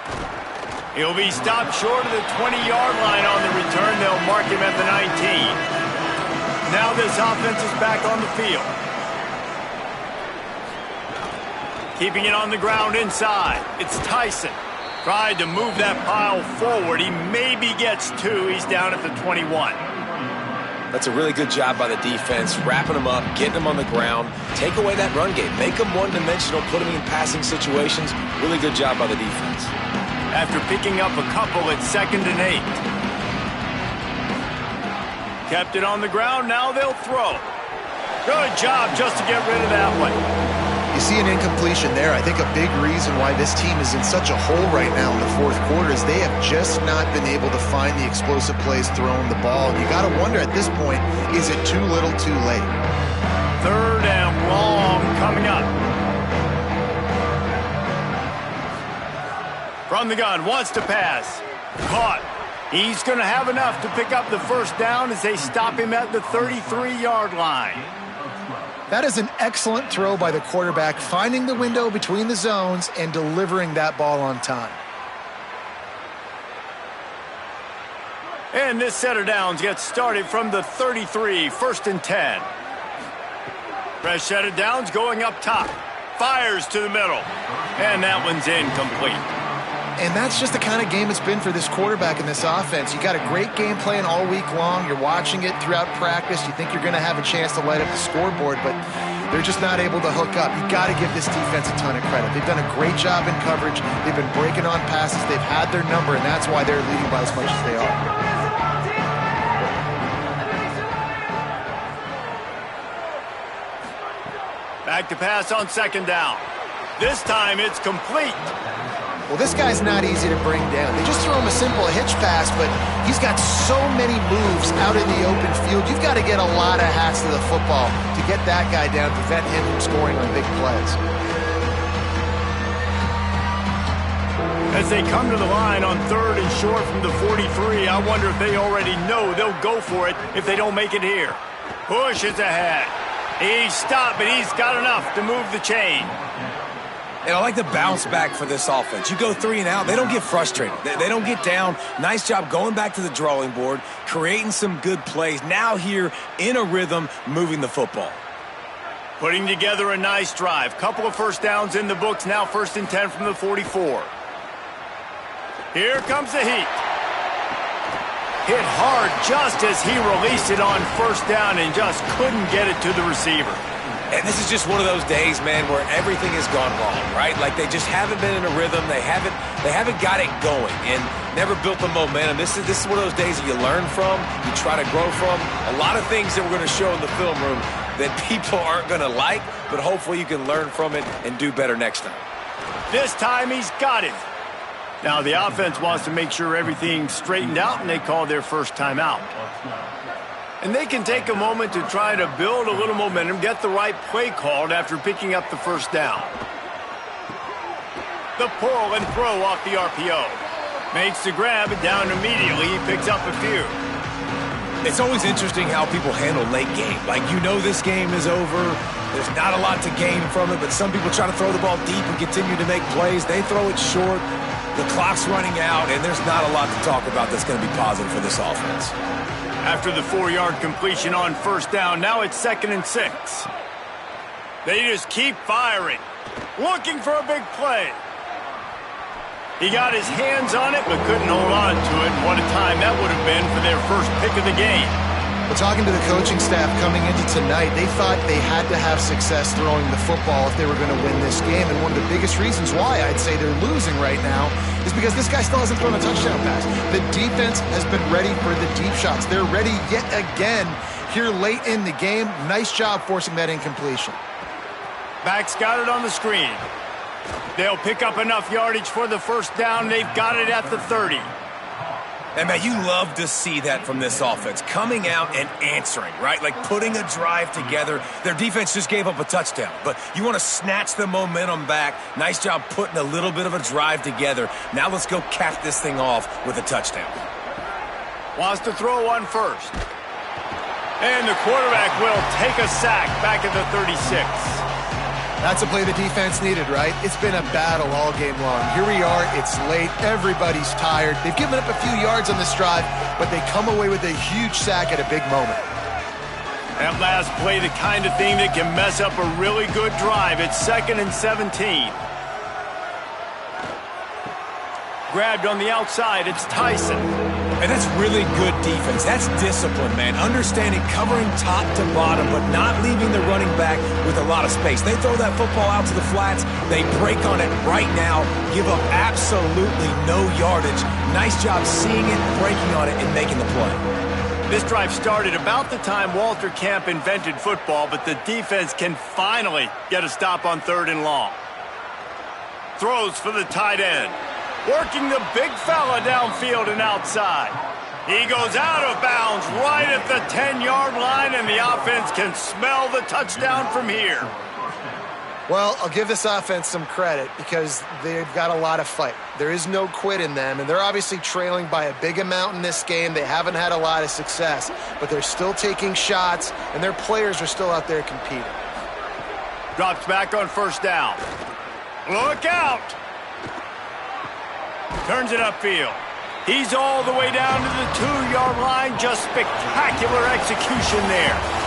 He'll be stopped short of the 20-yard line on the return. They'll mark him at the 19. Now this offense is back on the field. Keeping it on the ground inside. It's Tyson. Tried to move that pile forward. He maybe gets 2. He's down at the 21. That's a really good job by the defense, wrapping them up, getting them on the ground, take away that run game, make them one-dimensional, put them in passing situations. Really good job by the defense. After picking up a couple at 2nd and 8. Kept it on the ground, now they'll throw. Good job just to get rid of that one. You see an incompletion there. I think a big reason why this team is in such a hole right now in the 4th quarter is they have just not been able to find the explosive plays throwing the ball. And you got to wonder at this point, is it too little too late? 3rd and long coming up. From the gun, wants to pass. Caught. He's going to have enough to pick up the 1st down as they stop him at the 33-yard line. That is an excellent throw by the quarterback, finding the window between the zones and delivering that ball on time. And this set of downs gets started from the 33, 1st and 10. Fresh set of downs going up top. Fires to the middle. And that one's incomplete. And that's just the kind of game it's been for this quarterback in this offense. You got a great game plan all week long. You're watching it throughout practice. You think you're going to have a chance to light up the scoreboard, but they're just not able to hook up. You got to give this defense a ton of credit. They've done a great job in coverage. They've been breaking on passes. They've had their number, and that's why they're leading by as much as they are. Back to pass on second down. This time it's complete. Well, this guy's not easy to bring down. They just throw him a simple hitch pass, but he's got so many moves out in the open field. You've got to get a lot of hats to the football to get that guy down, prevent him from scoring on big plays. As they come to the line on third and short from the 43, I wonder if they already know they'll go for it if they don't make it here. Push is ahead. He's stopped, but he's got enough to move the chain. And I like the bounce back for this offense. You go 3 and out, they don't get frustrated. They don't get down. Nice job going back to the drawing board, creating some good plays. Now here in a rhythm, moving the football. Putting together a nice drive. Couple of first downs in the books. Now 1st and 10 from the 44. Here comes the heat. Hit hard just as he released it on 1st down and just couldn't get it to the receiver. And this is just one of those days, man, where everything has gone wrong, right? Like they just haven't been in a rhythm. They haven't got it going and never built the momentum. This is one of those days that you learn from, you try to grow from. A lot of things that we're going to show in the film room that people aren't going to like, but hopefully you can learn from it and do better next time. This time he's got it. Now the offense wants to make sure everything's straightened out, and they call their first timeout. And they can take a moment to try to build a little momentum, get the right play called after picking up the 1st down. The pull and throw off the RPO. Makes the grab and down immediately. He picks up a few. It's always interesting how people handle late game. Like, you know this game is over. There's not a lot to gain from it, but some people try to throw the ball deep and continue to make plays. They throw it short. The clock's running out, and there's not a lot to talk about that's going to be positive for this offense. After the 4-yard completion on 1st down, now it's 2nd and 6. They just keep firing, looking for a big play. He got his hands on it, but couldn't hold on to it. What a time that would have been for their first pick of the game. Well, talking to the coaching staff coming into tonight, they thought they had to have success throwing the football if they were going to win this game. And one of the biggest reasons why I'd say they're losing right now is because this guy still hasn't thrown a touchdown pass. The defense has been ready for the deep shots. They're ready yet again here late in the game. Nice job forcing that incompletion. Back's got it on the screen. They'll pick up enough yardage for the 1st down. They've got it at the 30. And, man, you love to see that from this offense, coming out and answering, right? Like putting a drive together. Their defense just gave up a touchdown, but you want to snatch the momentum back. Nice job putting a little bit of a drive together. Now let's go cap this thing off with a touchdown. Wants to throw on 1st. And the quarterback will take a sack back at the 36. That's a play the defense needed, right? It's been a battle all game long. Here we are, it's late, everybody's tired. They've given up a few yards on this drive, but they come away with a huge sack at a big moment. That last play, the kind of thing that can mess up a really good drive. It's 2nd and 17. Grabbed on the outside, it's Tyson. And that's really good defense. That's discipline, man. Understanding, covering top to bottom, but not leaving the running back with a lot of space. They throw that football out to the flats. They break on it right now, give up absolutely no yardage. Nice job seeing it, breaking on it, and making the play. This drive started about the time Walter Camp invented football, but the defense can finally get a stop on 3rd and long. Throws for the tight end. Working the big fella downfield and outside. He goes out of bounds right at the 10-yard line, and the offense can smell the touchdown from here. Well, I'll give this offense some credit because they've got a lot of fight. There is no quit in them, and they're obviously trailing by a big amount in this game. They haven't had a lot of success, but they're still taking shots, and their players are still out there competing. Drops back on 1st down. Look out! Turns it upfield. He's all the way down to the 2-yard line. Just spectacular execution there.